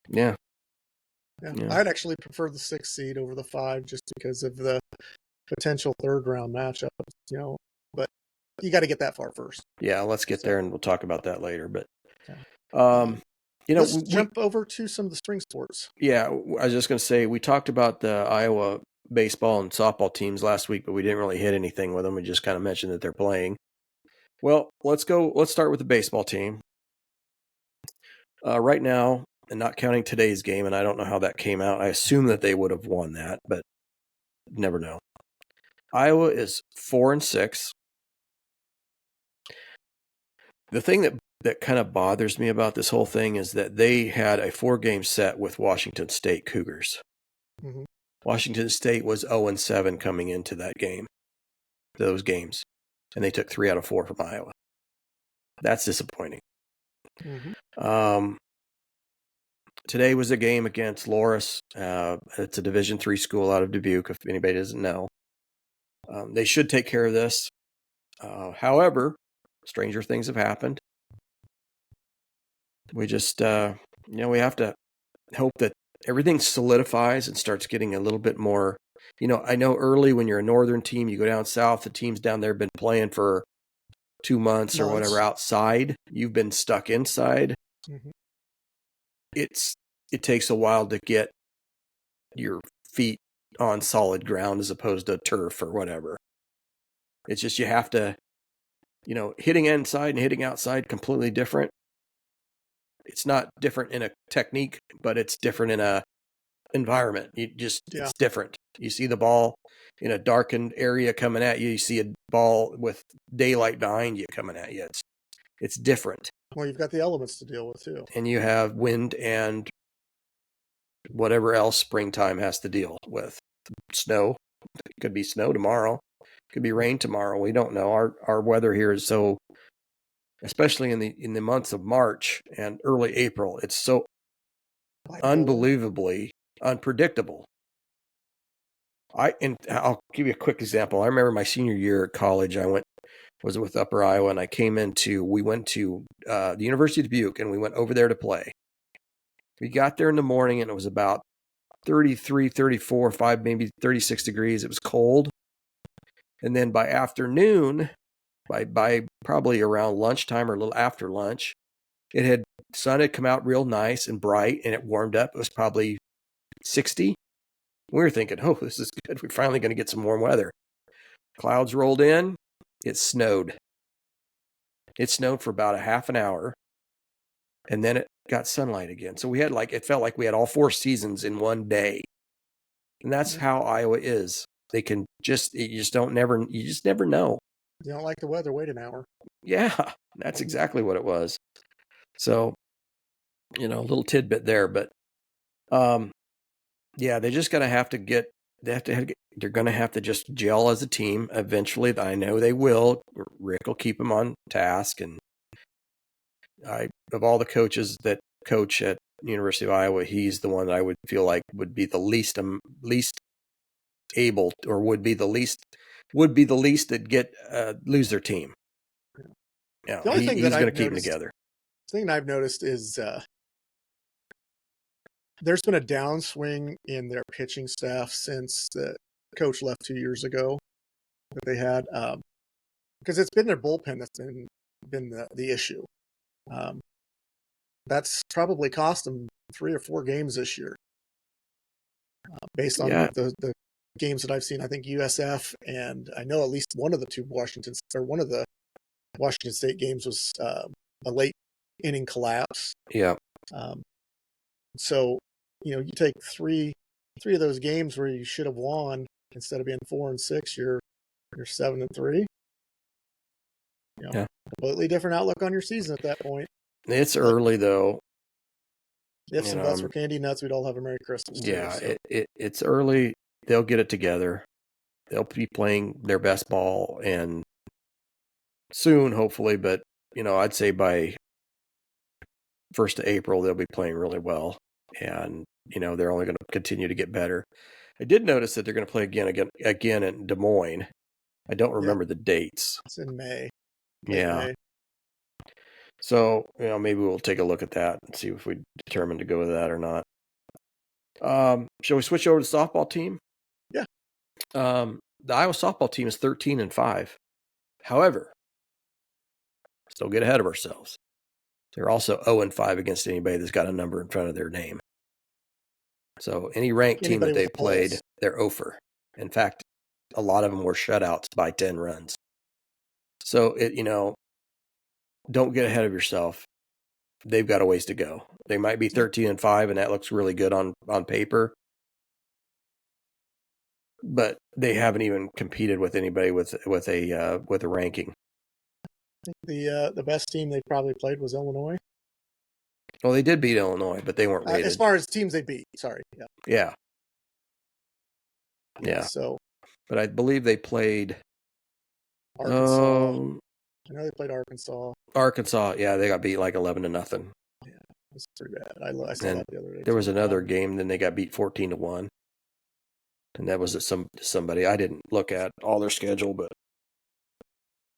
Yeah. I'd actually prefer the 6 seed over the 5 just because of the potential 3rd round matchup, but you got to get that far first. Yeah, let's get there and we'll talk about that later. But, let's jump over to some of the spring sports. Yeah, I was just going to say, we talked about the Iowa baseball and softball teams last week, but we didn't really hit anything with them. We just kind of mentioned that they're playing. Well, let's start with the baseball team. Right now, and not counting today's game, and I don't know how that came out. I assume that they would have won that, but never know. Iowa is 4-6. The thing that kind of bothers me about this whole thing is that they had a 4-game set with Washington State Cougars. Mm-hmm. Washington State was 0-7 coming into those games, and they took 3 out of 4 from Iowa. That's disappointing. Mm-hmm. Today was a game against Loras. It's a Division III school out of Dubuque, if anybody doesn't know. They should take care of this. However, stranger things have happened. We just, we have to hope that everything solidifies and starts getting a little bit more. I know early when you're a northern team, you go down south, the teams down there have been playing for 2 months or whatever outside. You've been stuck inside. Mm-hmm. It takes a while to get your feet on solid ground as opposed to turf or whatever. It's just you have to, hitting inside and hitting outside completely different. It's not different in a technique, but it's different in a environment. It's different. You see the ball in a darkened area coming at you. You see a ball with daylight behind you coming at you. It's different. Well, you've got the elements to deal with too. And you have wind and whatever else springtime has to deal with. Snow. It could be snow tomorrow. It could be rain tomorrow. We don't know. Our weather here is so, especially in the months of March and early April, it's so unbelievably unpredictable. And I'll give you a quick example. I remember my senior year at college. Was with Upper Iowa, and we went to the University of Dubuque, and we went over there to play. We got there in the morning, and it was about 33, 34, 5, maybe 36 degrees. It was cold. And then by afternoon, by probably around lunchtime or a little after lunch, sun had come out real nice and bright, and it warmed up. It was probably 60. We were thinking, oh, this is good. We're finally going to get some warm weather. Clouds rolled in. It snowed. It snowed for about a half an hour, and then it got sunlight again. So it felt like we had all 4 seasons in one day. And that's how Iowa is. You just never know. You don't like the weather, wait an hour. Yeah, that's exactly what it was. So, a little tidbit there, but yeah, they're just going to have to they're going to have to just gel as a team eventually. I know they will. Rick will keep them on task. And of all the coaches that coach at University of Iowa, he's the one that I would feel like would be the least able, or would be the least that lose their team. Yeah, the only thing he's going to keep them together. The thing I've noticed is there's been a downswing in their pitching staff since the coach left 2 years ago that they had, because it's been their bullpen that's been the issue. That's probably cost them 3 or 4 games this year, based on the games that I've seen. I think USF, and I know at least one of the Washington State games was a late inning collapse. Yeah. So, you take three of those games where you should have won, instead of being 4-6, you're 7-3. Completely different outlook on your season at that point. It's early though. If some butts were candy nuts, we'd all have a Merry Christmas. It's early. They'll get it together. They'll be playing their best ball, and soon, hopefully. But I'd say by 1st of April, they'll be playing really well, and they're only going to continue to get better. I did notice that they're going to play again in Des Moines. I don't remember the dates. It's in May. Yeah. May. So, maybe we'll take a look at that and see if we determine to go with that or not. Shall we switch over to the softball team? Yeah. The Iowa softball team is 13-5. However, still get ahead of ourselves. They're also 0-5 against anybody that's got a number in front of their name. So any ranked team that they've played, they're 0-for. In fact, a lot of them were shutouts by 10 runs. So don't get ahead of yourself. They've got a ways to go. They might be 13-5, and that looks really good on paper. But they haven't even competed with anybody with a ranking. I think the best team they probably played was Illinois. Well, they did beat Illinois, but they weren't rated. As far as teams they beat, sorry. Yeah. So, but I believe they played Arkansas. I know they played Arkansas. Yeah, they got beat like 11-0. Yeah, that's pretty bad. I saw that the other day. There was another game, then they got beat 14-1, and that was at somebody. I didn't look at all their schedule, but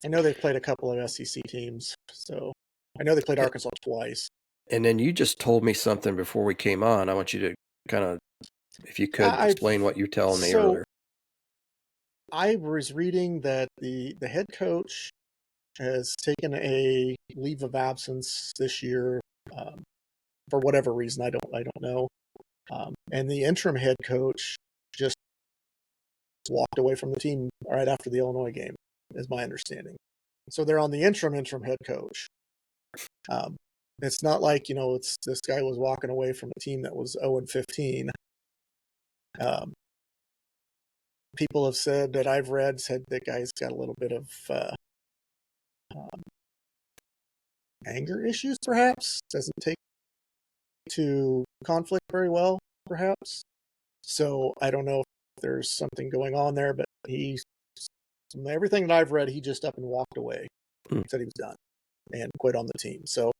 I know they've played a couple of SEC teams. So I know they played Arkansas twice. And then you just told me something before we came on. I want you to kind of, if you could, explain what you're telling me earlier. I was reading that the head coach has taken a leave of absence this year for whatever reason. I don't know. And the interim head coach just walked away from the team right after the Illinois game, is my understanding. So they're on the interim head coach. It's not like, this guy was walking away from a team that was 0-15. People have said that I've read said that guy's got a little bit of anger issues, perhaps. Doesn't take to conflict very well, perhaps. So I don't know if there's something going on there, but from everything that I've read, he just up and walked away. Said he was done and quit on the team. So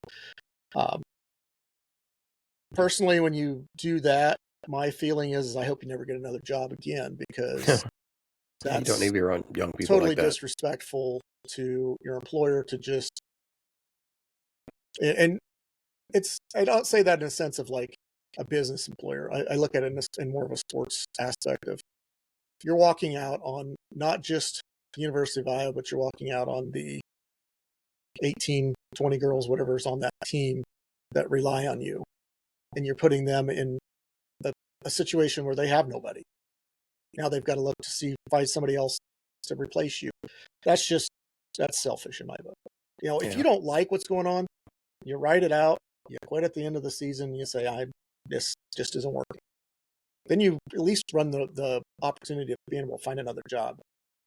personally, when you do that, my feeling is I hope you never get another job again, because you don't need to be around young people totally like that. Disrespectful to your employer to just, and I don't say that in a sense of like a business employer. I look at it in more of a sports aspect of, you're walking out on not just the University of Iowa, but you're walking out on the 18, 20 girls, whatever's on that team that rely on you. And you're putting them in a situation where they have nobody. Now they've got to look to find somebody else to replace you. That's selfish in my book. If you don't like what's going on, you write it out, you quit at the end of the season, you say, this just isn't working. Then you at least run the opportunity of being able to find another job.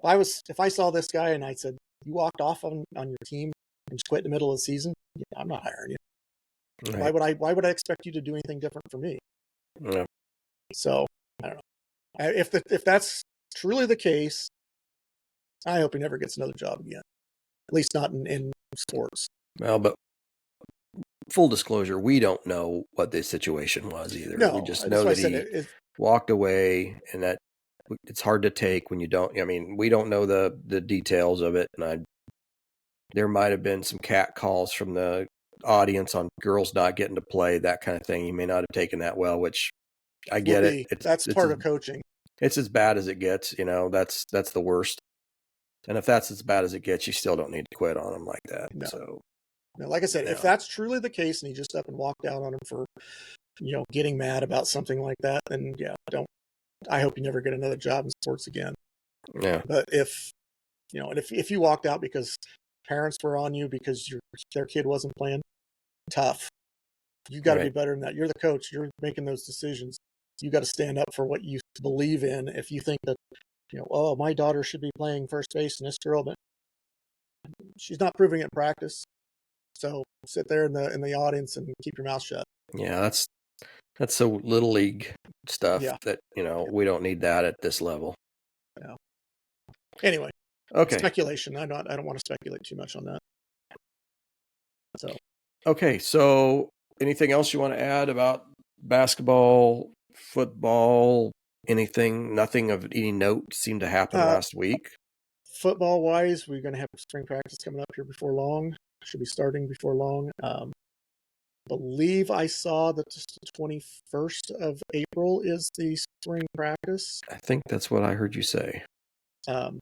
If I saw this guy and I said, you walked off on your team and just quit in the middle of the season, I'm not hiring you. Right. Why would I expect you to do anything different for me? Yeah. So I don't know. If that's truly the case, I hope he never gets another job again. At least not in sports. Well, but full disclosure, we don't know what this situation was either. No, we just know that he walked away, and that it's hard to take when you don't. I mean, we don't know the details of it, and there might have been some cat calls from the audience on girls not getting to play, that kind of thing. You may not have taken that well, which I get it. That's part of coaching. It's as bad as it gets. That's the worst. And if that's as bad as it gets, you still don't need to quit on them like that. No. So, like I said, if that's truly the case and he just up and walked out on him for, getting mad about something like that, then I hope you never get another job in sports again. Yeah. But if you walked out because parents were on you because their kid wasn't playing, tough. You got to be better than that. You're the coach. You're making those decisions. You got to stand up for what you believe in. If you think that, my daughter should be playing first base and this girl, but she's not proving it in practice. So sit there in the audience and keep your mouth shut. Yeah, that's so little league stuff that we don't need that at this level. Yeah. Anyway, okay. Speculation. I don't want to speculate too much on that. So. Okay, so anything else you want to add about basketball, football, anything? Nothing of any note seemed to happen last week. Football wise, we're going to have spring practice coming up here before long. Should be starting before long. Believe I saw that the 21st of April is the spring practice. I think that's what I heard you say. I'll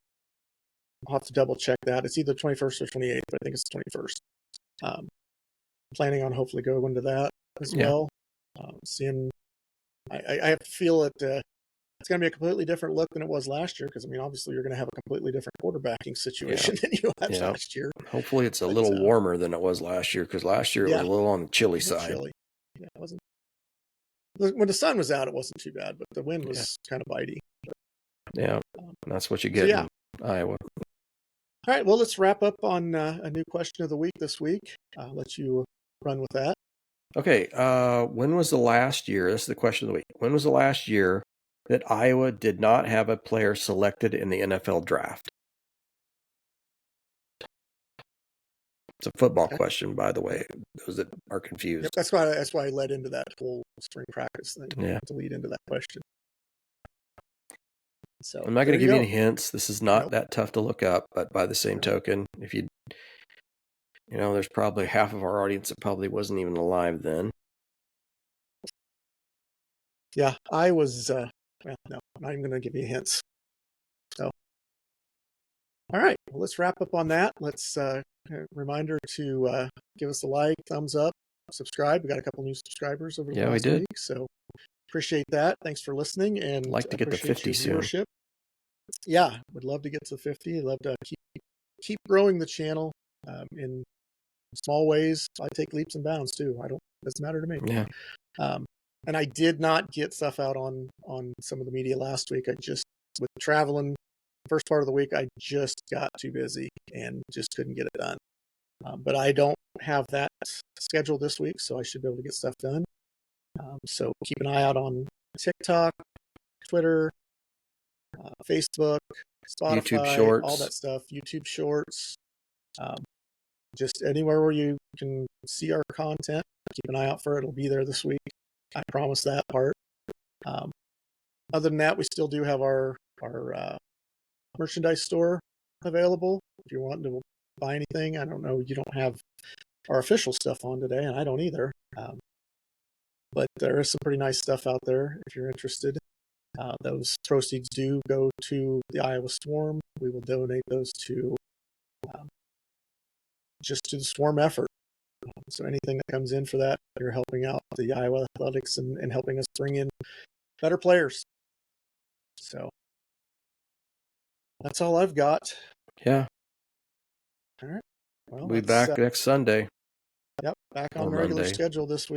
have to double check that. It's either 21st or 28th, but I think it's 21st. Planning on hopefully going to that as well. I have to feel that it's going to be a completely different look than it was last year, because obviously you're going to have a completely different quarterbacking situation than you had last year. Hopefully it's a little warmer than it was last year, because last year it was a little on the chilly side. Yeah, it wasn't. When the sun was out, it wasn't too bad, but the wind was kind of bitey. But, that's what you get in Iowa. All right, well, let's wrap up on a new question of the week this week. Let you run with that. Okay, when was the last year? This is the question of the week. When was the last year that Iowa did not have a player selected in the NFL draft? It's a football question, by the way, those that are confused. Yep, that's why I led into that whole spring practice thing, to lead into that question. So I'm not going to give you any hints. This is not that tough to look up, but by the same token, if there's probably half of our audience that probably wasn't even alive then. Yeah, I was, no, I'm not even going to give you hints. So, all right, well, let's wrap up on that. Let's, reminder to give us a like, thumbs up, subscribe. We got a couple new subscribers over the last week, so appreciate that. Thanks for listening, and I'd like to get to 50 soon. Yeah, would love to get to 50. I'd love to keep growing the channel in small ways. I take leaps and bounds too. Doesn't matter to me. Yeah. And I did not get stuff out on some of the media last week. I just, with traveling first part of the week, I just got too busy and just couldn't get it done. But I don't have that scheduled this week, so I should be able to get stuff done. So keep an eye out on TikTok, Twitter, Facebook, Spotify, YouTube Shorts, all that stuff, YouTube Shorts. Just anywhere where you can see our content, keep an eye out for it. It'll be there this week. I promise that part. Other than that, we still do have our merchandise store available. If you're wanting to buy anything, I don't know, you don't have our official stuff on today, and I don't either. But there is some pretty nice stuff out there if you're interested. Those proceeds do go to the Iowa Swarm. We will donate those to just to the Swarm effort. So anything that comes in for that, you're helping out the Iowa Athletics and helping us bring in better players. So that's all I've got. Yeah. All right. Well, We'll be back next Sunday. Yep, back on Or regular Monday. schedule this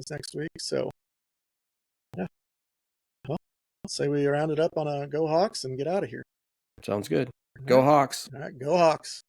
next week. So, yeah. Well, I'll say we round it up on a Go Hawks and get out of here. Sounds good. All Go right. Hawks. All right, Go Hawks.